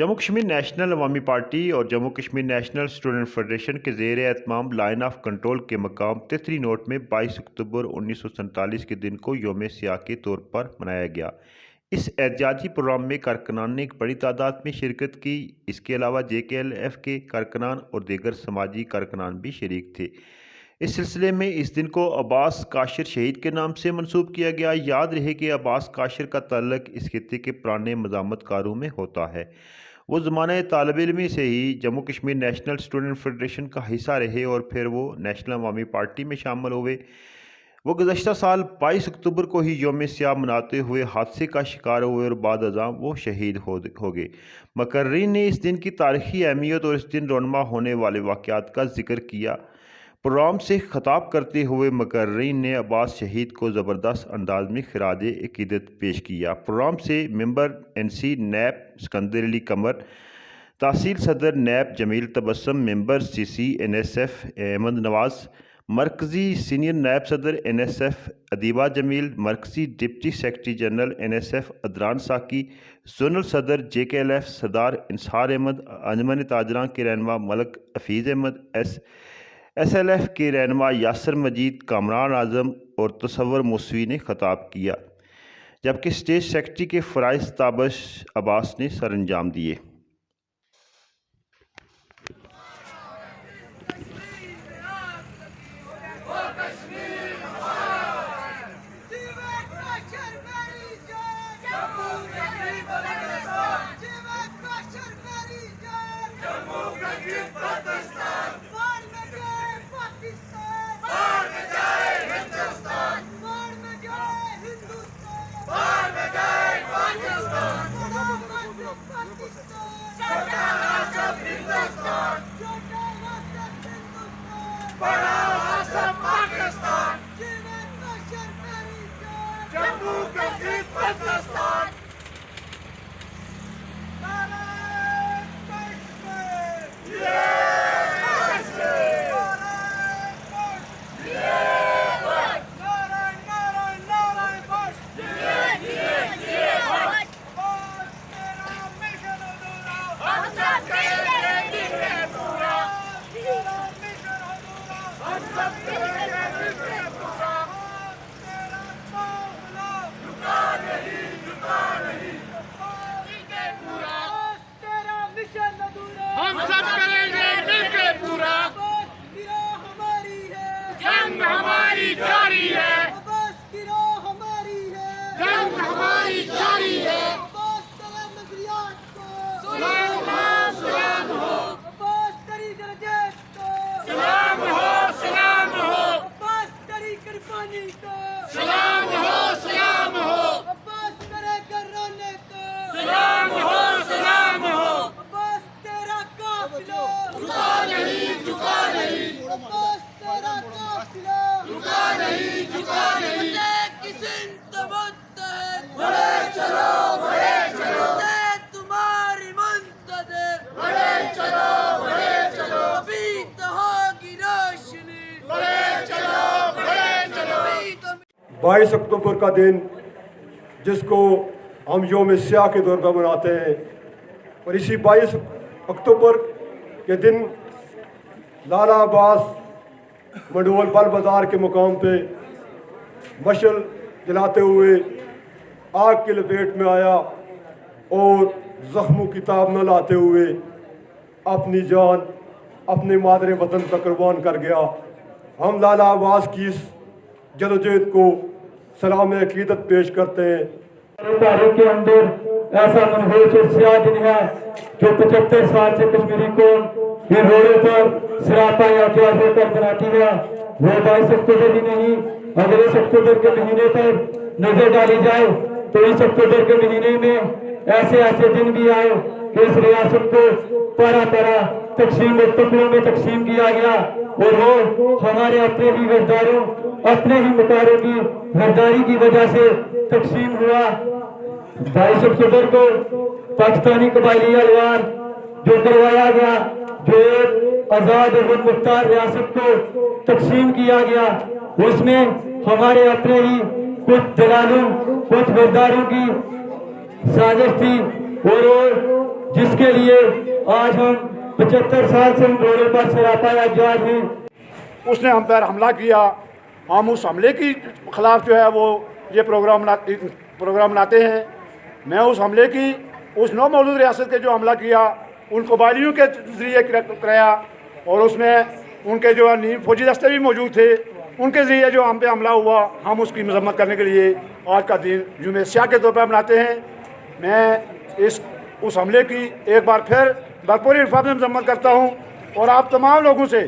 Jammu Kashmir national अवामी party और Jammu Kashmir national student federation के ज़ेर एहतमाम लाइन ऑफ कंट्रोल के मकाम तितली नोट में 22 अक्टूबर 1947 के दिन को योम सियाह के तौर पर मनाया गया। इस एहतजाजी प्रोग्राम में कारकुनान ने एक बड़ी तादाद में शिरकत की। इसके अलावा JKLF के कारकुनान और दीगर समाजी कारकुनान भी शरीक थे। इस सिलसिले में इस दिन को अब्बास काशिर शहीद के नाम से मंसूब किया गया। याद रहे कि अब्बास काशिर का ताल्लुक इस खित्ते के पुराने मज़ामत कारों में होता है। वो ज़माने तालिब इल्मी से ही Jammu Kashmir national student federation का हिस्सा रहे और फिर वो नेशनल अवामी पार्टी में शामिल हुए। वो गुज़श्ता साल 22 अक्टूबर को ही योम सियाह मनाते हुए हादसे का शिकार हुए और बाद अज़ां वो शहीद हो गए। मुकर्रिरीन ने इस दिन की तारीख़ी अहमियत और इस दिन रोनमा होने वाले वाक़यात का जिक्र किया। प्रोग्राम से खिताब करते हुए मुकर्रिरीन ने अब्बास शहीद को ज़बरदस्त अंदाज में खिराज अक़ीदत पेश किया। प्रोग्राम से मेंबर NC नैब सिकंदर अली कमर, तहसील सदर नैब Jamil Tabassum, member CC NSF Ahmad Nawaz, मरकज़ी सीनियर नायब सदर NSF अदीबा जमील, मरकज़ी deputy secretary general NSF Adran Saqi, zonal सदर JKLF सरदार इंसार अहमद, अंजमन ताजरां के रहनुमा मलक हफीज़ अहमद, SLF के रहनुमा यासर मजीद, कामरान आज़म और तसव्वुर मूसवी ने खिताब किया, जबकि स्टेट सेक्रेटरी के फ़राइज़ ताबश अब्बास ने सर अंजाम दिए। बाईस अक्टूबर का दिन जिसको हम योम सियाह के तौर पर मनाते हैं, और इसी 22 अक्टूबर के दिन लाला अब्बास मंडोल बल बाज़ार के मुकाम पे मशल जलाते हुए आग की लपेट में आया और ज़ख्मों की ताब न लाते हुए अपनी जान अपने मादरे वतन पर कुर्बान कर गया। हम लाला अब्बास की इस जदोजहद को सलाम अक़ीदत पेश करते हैं। तारीख के अंदर ऐसा मनहूस और स्याह दिन है जो 75 साल से कश्मीरी को इन रोडों पर सरापा या क्या होकर बनाती है। वो 22 अक्टूबर ही नहीं, अगर इस अक्टूबर के महीने पर नजर डाली जाए तो इस अक्टूबर के महीने में ऐसे दिन भी आए कि इस रियासत को पारा तकसीम टुकड़ों में तकसीम किया गया और वो हमारे अपने ही गद्दारों, अपने ही मुकारों की गद्दारी की वजह से तकसीम हुआ। 22 अक्टूबर को पाकिस्तानी कबायली अलवार जो करवाया गया, जो एक आजाद और मुख्तार रियासत को तकसीम किया गया, उसमें हमारे अपने ही कुछ दलालों, कुछ गद्दारों की साजिश थी और जिसके लिए आज हम 75 साल से रोडों पर सरापा जाज हैं। उसने हम पर हमला किया। हम उस हमले के खिलाफ जो है वो ये प्रोग्राम बनाते हैं। मैं उस हमले की उस नौ मौजूद रियासत के जो हमला किया उन कबायलियों के ज़रिए कराया और उसमें उनके जो फौजी दस्ते भी मौजूद थे, उनके ज़रिए जो हम पे हमला हुआ, हम उसकी मजम्मत करने के लिए आज का दिन जुमे स्याह के तौर पर मनाते हैं। मैं उस हमले की एक बार फिर भरपूर अल्फाज में मजम्मत करता हूँ और आप तमाम लोगों से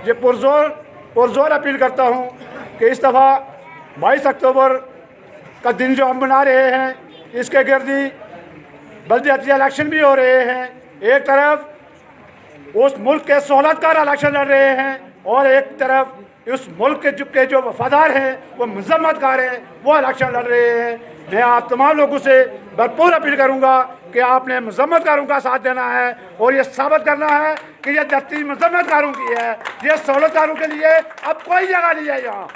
ये पुरजोर अपील करता हूँ कि इस दफ़ा 22 अक्टूबर का दिन जो हम मना रहे हैं, इसके गिर्दी बल्दियाती इलेक्शन भी हो रहे हैं। एक तरफ उस मुल्क के सहूलतकार इलेक्शन लड़ रहे हैं और एक तरफ उस मुल्क के जो वफादार हैं, वो मजम्मतकार हैं, वो इलेक्शन लड़ रहे हैं। मैं आप तमाम लोगों से भरपूर अपील करूंगा कि आपने मजम्मतकारों का साथ देना है और ये साबित करना है कि ये धरती मजम्मतकारों की है, ये सहूलतकारों के लिए अब कोई जगह नहीं है यहाँ।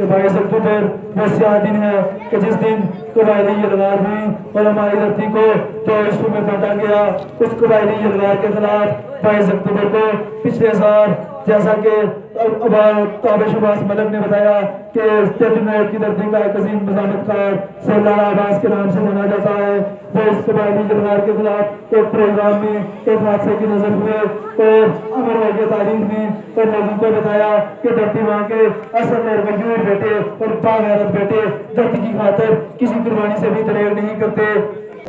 22 अक्टूबर वो स्याह दिन है कि जिस दिन कबायली यलगार हुई और हमारी धरती को टूरिस्टों में बांटा गया। उस कबायली यलगार के खिलाफ 22 अक्टूबर को पिछले साल, जैसा कि ताबिश मलक ने बताया कि तेतुनोट की धरती का एक अजीम मज़ामतकार सैलाना अब्बास के नाम से जाना जाता है, वो इस कबायली यलगार के खिलाफ एक प्रोग्राम में एक हादसे की नजर हुए और अमर हो गए तारीख में और लोगों को बताया कि धरती माँ के असल और मजबूर बेटे और बागैरत बेटे धरती की खातिर किसी कुर्बानी से भी दलेर नहीं करते।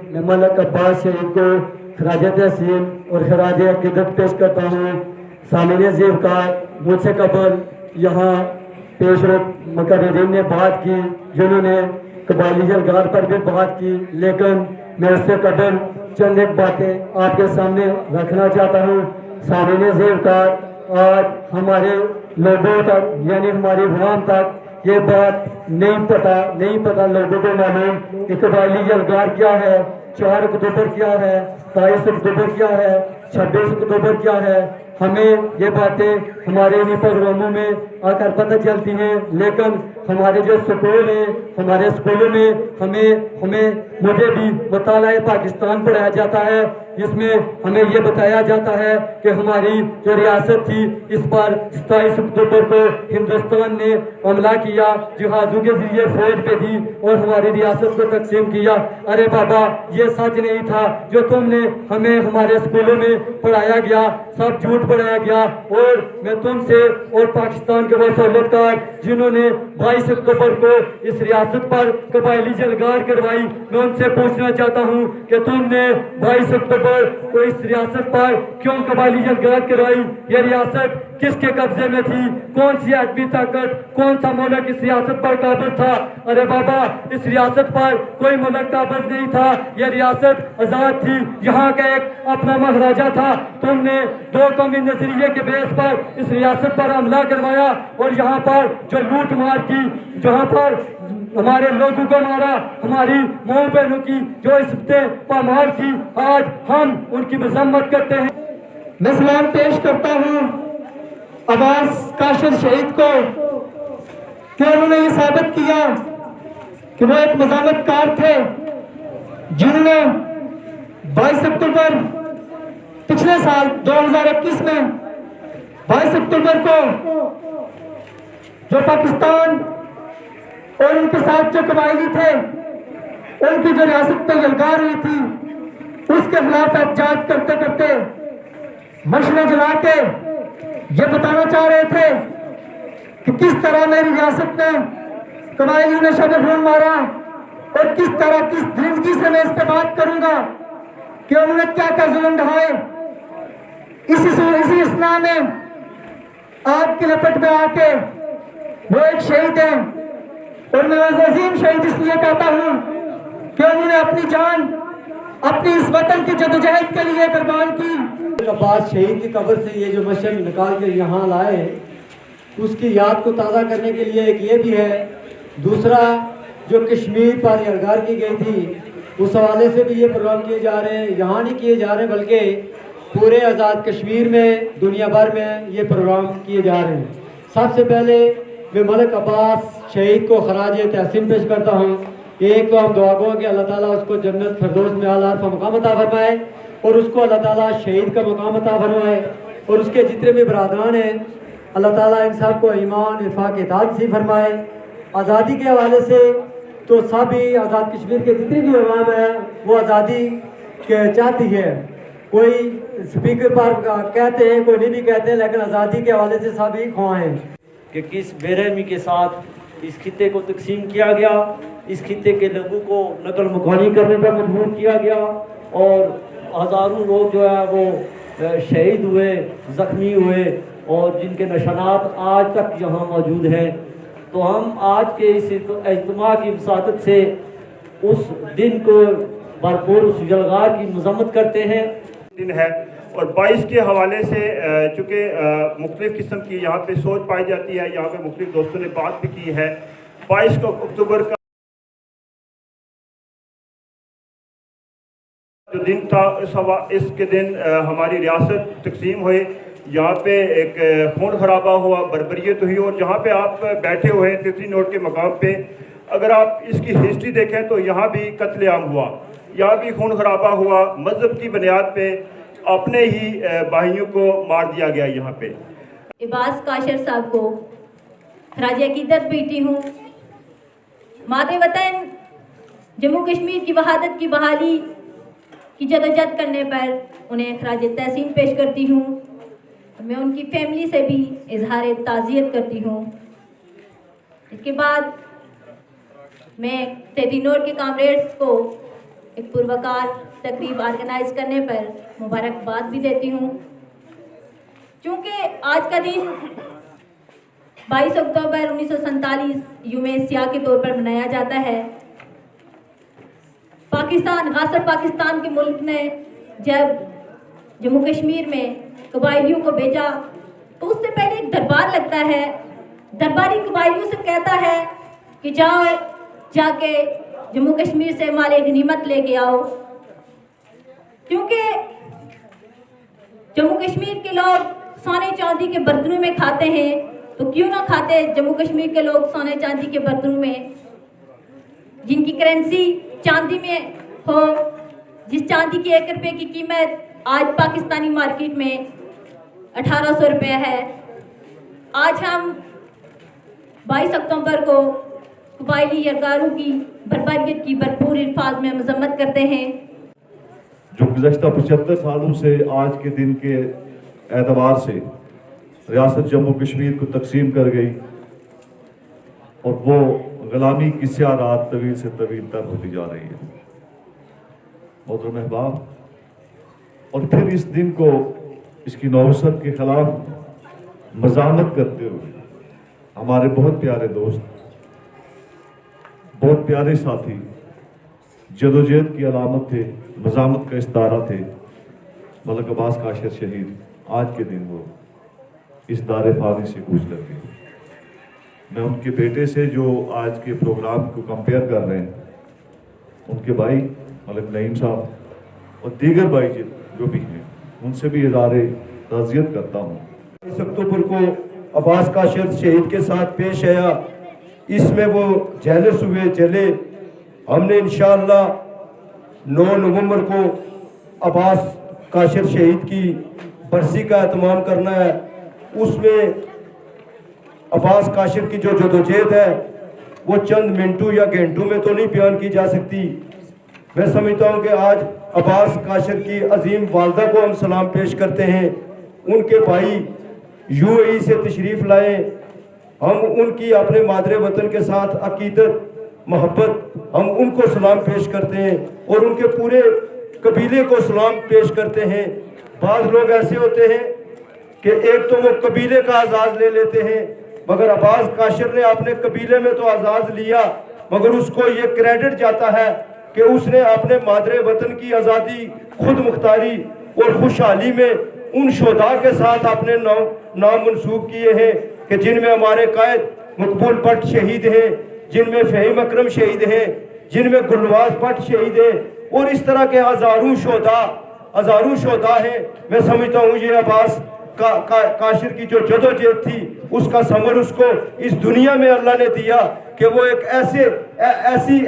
मैं मलक अब्बास शहीद को खराज तहसीन और खराज अकीदत पेश करता हूँ। सामने ज़ेब का मुझसे कबल यहाँ पेशरफ मुकर्ररीन ने बात की, जिन्होंने कबायली यलगार पर भी बात की, लेकिन मैं उससे कबल चंद एक बातें आपके सामने रखना चाहता हूँ। सामने ज़ेब का आज हमारे लोगों तक यानी हमारे अवाम तक ये बात नहीं पता लोगों को मालूम कि कबायली यलगार क्या है, 4 अक्टूबर क्या है, 27 अक्टूबर क्या है, 26 अक्टूबर क्या है। हमें ये बातें हमारे इन्हीं प्रोग्रामों में आकर पता चलती हैं, लेकिन हमारे जो स्कूल हैं, हमारे स्कूलों में मुझे भी मुताला पाकिस्तान पढ़ाया जाता है, जिसमें हमें ये बताया जाता है कि हमारी जो रियासत थी इस पर 27 अक्टूबर को हिंदुस्तान ने हमला किया, जहाज़ों के जरिए फौज पे दी और हमारी रियासत को तकसीम किया। अरे बाबा, ये सच नहीं था जो तुमने हमें हमारे स्कूलों में पढ़ाया गया, सब झूठ पढ़ाया गया। और मैं तुमसे और पाकिस्तान के वो सहूलतकार जिन्होंने 22 अक्टूबर को इस रियासत पर कबायली यलगार करवाई, मैं उनसे पूछना चाहता हूँ कि तुमने 22 अक्टूबर को इस रियासत पर क्यों कबायली यलगार करवाई? ये रियासत किसके कब्जे में थी? कौन सी आदमी ताकत, कौन सा मुल्क इस रियासत पर काबिज था? अरे बाबा, इस रियासत पर कोई मुल्क काबिज नहीं था, यह रियासत आजाद थी, यहाँ का एक अपना महाराजा था। तुमने 2 कौमी नजरिए के बेस पर इस रियासत पर हमला करवाया और यहाँ पर जो लूट मार की, जहाँ पर हमारे लोगों को मारा, हमारी माँ बहनों की जो इज्जतें पामार की, आज हम उनकी मजम्मत करते हैं। मैं सलाम पेश करता हूँ अब्बास काशिर शहीद को कि उन्होंने ये साबित किया कि वो एक मज़ामतकार थे, जिन्होंने 22 अक्टूबर पिछले साल 2021 में 22 अक्टूबर को जो पाकिस्तान और उनके साथ जो कबायली थे, उनकी जो रियासत पर यलगार हुई थी, उसके खिलाफ एहतजाज करते करते मशले जला के ये बताना चाह रहे थे कि किस तरह मेरी रियासत में कबायलियों ने शब खून मारा और किस तरह, किस जिंदगी से मैं इस पर बात करूंगा कि उन्होंने क्या क्या जुल्म ढाए। इसी इस्लाम में आग की लपट में आके वो एक शहीद है और मैं अजीम शहीद इसलिए कहता हूँ कि उन्होंने अपनी जान अपनी इस वतन की जदोजहद के लिए कुर्बान की। अब्बास शहीद की कब्र से ये जो मशहद निकाल के यहाँ लाए, उसकी याद को ताज़ा करने के लिए एक ये भी है। दूसरा, जो कश्मीर पर यलगार की गई थी, उस हवाले से भी ये प्रोग्राम किए जा रहे हैं। यहाँ नहीं किए जा रहे बल्कि पूरे आज़ाद कश्मीर में, दुनिया भर में ये प्रोग्राम किए जा रहे हैं। सबसे पहले मैं मलक अब्बास शहीद को खराज तहसीन पेश करता हूँ। एक तो हम दुआ गो कि अल्लाह ताला उसको जन्नत फिरदौस में आला मकाम अता फरमाए, और उसको अल्लाह ताला शहीद का मकाम अता फरमाए, और उसके जितने भी बरादरान हैं अल्लाह ताला इन सब को ईमान इफ़ाक़ इताअत नसीब फरमाए। आज़ादी के हवाले से तो सभी आज़ाद कश्मीर के जितनी भी अवाम है वो आज़ादी के चाहती है। कोई स्पीकर पर कहते हैं, कोई नहीं भी कहते हैं, लेकिन आज़ादी के हवाले से सभी ख्वाह हैं कि किस बेरहमी के साथ इस खित्ते को तकसीम किया गया, इस खित्ते के लोगों को नकल मकानी करने पर मजबूर किया गया और हज़ारों लोग जो है वो शहीद हुए, ज़ख्मी हुए और जिनके निशानात आज तक यहाँ मौजूद हैं। तो हम आज के इस इज्तिमा की वसातत से उस दिन को भरपूर उस जलगार की मजम्मत करते हैं। दिन है और 22 के हवाले से चूँकि मुख्तलिफ़ किस्म की यहाँ पे सोच पाई जाती है, यहाँ पे मुख्तलिफ़ दोस्तों ने बात भी की है। 22 अक्टूबर का जो दिन था, इसके दिन हमारी रियासत तकसीम हुई, यहाँ पे एक खून खराबा हुआ, बर्बरियत हुई और जहाँ पे आप बैठे हुए हैं तितली नोट के मकाम पे, अगर आप इसकी हिस्ट्री देखें तो यहाँ भी कत्लेआम हुआ, यहाँ भी खून खराबा हुआ, मजहब की बुनियाद पे अपने ही भाइयों को मार दिया गया। यहाँ पे इबास काशर साहब को खराज अकीदत पेटी हूँ। माते वतन जम्मू कश्मीर की वहादत की बहाली की जदोजहद करने पर उन्हें खराज तहसीन पेश करती हूँ। मैं उनकी फैमिली से भी इजहार ताज़ियत करती हूँ। इसके बाद मैं तेतीनोर के कामरेड्स को एक पुरवकार तकरीब ऑर्गेनाइज करने पर मुबारकबाद भी देती हूँ। चूँकि आज का दिन 22 अक्टूबर 1947 यूम सियाह के तौर पर मनाया जाता है। पाकिस्तान गासब पाकिस्तान के मुल्क ने जब जम्मू कश्मीर में कबायलियों को भेजा तो उससे पहले एक दरबार लगता है। दरबारी कबायलियों से कहता है कि जाओ जाके जम्मू कश्मीर से माले गनीमत लेके आओ, क्योंकि जम्मू कश्मीर के लोग सोने चांदी के बर्तनों में खाते हैं, तो क्यों ना खाते जम्मू कश्मीर के लोग सोने चांदी के बर्तनों में, जिनकी करेंसी चांदी में हो। जिस चांदी की 1 रुपये की कीमत आज पाकिस्तानी मार्केट में 1800 रुपये है। आज हम 22 अक्टूबर को कबायली यरगारों की बर्बरियत की भरपूर अल्फाज में मजम्मत करते हैं। जो गुज़श्ता 75 सालों से आज के दिन के एतबार से रियासत जम्मू कश्मीर को तकसीम कर गई और वो गुलामी की स्याह रात तवील से तवील तर होती जा रही है। मोहतरम अहबाब, और फिर इस दिन को इसकी नौसत के खिलाफ मज़ामत करते हुए हमारे बहुत प्यारे दोस्त, बहुत प्यारे साथी जदोजहद की अलामत थे, मज़ामत का इस्तारा थे, मलक अब्बास काशर शहीद, आज के दिन वो इस दारे फानी से कूच कर गए। मैं उनके बेटे से जो आज के प्रोग्राम को कंपेयर कर रहे हैं, उनके भाई मलिक नईम साहब और दीगर भाई जो भी हैं, उनसे भी इज़हार ताज़ियत करता हूँ। 22 अक्टूबर को अब्बास काशर शहीद के साथ पेश आया, इसमें वो जेलस हुए, जले। हमने इंशाअल्लाह 9 नवंबर को अब्बास काशर शहीद की बरसी का एहतमाम करना है। उसमें अब्बास काशर की जो जदोजहद है वो चंद मिनटों या घंटों में तो नहीं बयान की जा सकती। मैं समझता हूँ कि आज अब्बास काशर की अजीम वालदा को हम सलाम पेश करते हैं। उनके भाई यूएई से तशरीफ़ लाए, हम उनकी अपने मादरे वतन के साथ अकीदत मोहब्बत हम उनको सलाम पेश करते हैं और उनके पूरे कबीले को सलाम पेश करते हैं। बाज़ लोग ऐसे होते हैं कि एक तो वो कबीले का आज़ाद ले लेते हैं, मगर अब्बास काशर ने अपने कबीले में तो आज़ाद लिया, मगर उसको ये क्रेडिट जाता है कि उसने अपने मादरे वतन की आज़ादी, खुद मुख्तारी और खुशहाली में उन शोधा के साथ अपने नाम मंसूब किए हैं कि जिनमें हमारे कायद मकबूल भट्ट शहीद हैं, जिनमें फ़हीम अकरम शहीद हैं, जिनमें गुलनवाज भट्ट शहीद हैं, और इस तरह के हज़ारों शोधा हैं। मैं समझता हूँ ये अब्बास काशिर की जो जदोजहद थी उसका समर उसको इस दुनिया में अल्लाह ने दिया कि वो एक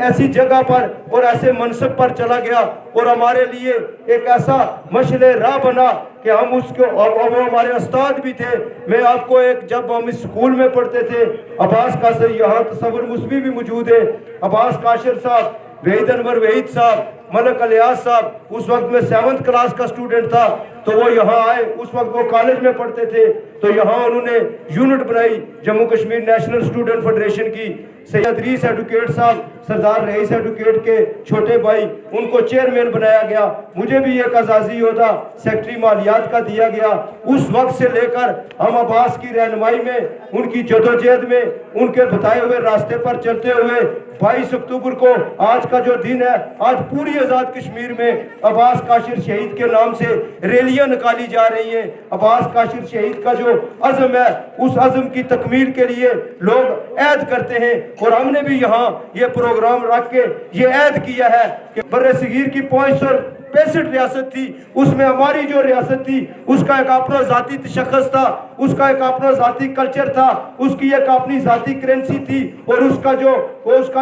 ऐसी जगह पर और ऐसे मनसब पर चला गया और हमारे लिए एक ऐसा मशले राह बना कि हम उसको, और वो हमारे उस्ताद भी थे। मैं आपको एक, जब हम इस स्कूल में पढ़ते थे, अब्बास काशिर, यहाँ तसव्वुर मुस्बी भी मौजूद है, अब्बास काशिर साहब, वहीद अनवर वहीद साहब, मलक अलियास साहब, उस वक्त में 7th क्लास का स्टूडेंट था, तो वो यहाँ आए। उस वक्त वो कॉलेज में पढ़ते थे, तो यहाँ उन्होंने यूनिट बनाई Jammu Kashmir national student federation की। सैयद रीस एडवोकेट साहब, सरदार रईस एडवोकेट के छोटे भाई, उनको चेयरमैन बनाया गया। मुझे भी एक अज़ाज़ी ओहदा सेक्रेटरी मालियात का दिया गया। उस वक्त से लेकर हम अब्बास की रहनुमाई में, उनकी जदोजहद में, उनके बताए हुए रास्ते पर चलते हुए 22 अक्टूबर को आज का जो दिन है, आज पूरी आज़ाद कश्मीर में अब्बास काशिर शहीद के नाम से रैलियां निकाली जा रही हैं। अब्बास काशिर शहीद का जो अज़म है, उस अज़म की तकमील के लिए लोग ऐद करते हैं, और हमने भी यहाँ ये प्रोग्राम रख के ये ऐद किया है कि बर्र-ए-सगीर की 565 रियासत थी, उसमें हमारी जो रियासत थी उसका एक अपना ज़ाती तशख़्ख़ुस था, उसका एक अपना ज़ाती कल्चर था, उसकी एक अपनी ज़ाती करेंसी थी, और उसका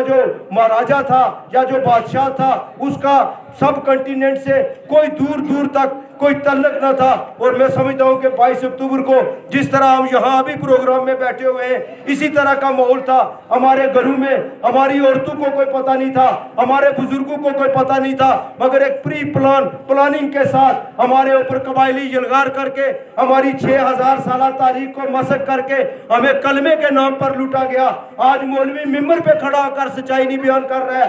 जो महाराजा था या जो बादशाह था, उसका सब कंटिनेंट से कोई दूर दूर तक कोई तल्लक न था। और मैं समझता हूँ कि 22 अक्टूबर को जिस तरह हम यहाँ अभी प्रोग्राम में बैठे हुए हैं, इसी तरह का माहौल था। हमारे घरों में हमारी औरतों को कोई पता नहीं था, हमारे बुजुर्गों को कोई पता नहीं था, मगर एक प्लानिंग के साथ हमारे ऊपर कबायली यलगार करके, हमारी 6000 साल तारीख को मसक करके हमें कलमे के नाम पर लूटा गया। आज मौलवी मिंबर पे खड़ा होकर सच्चाई नहीं बयान कर रहा है।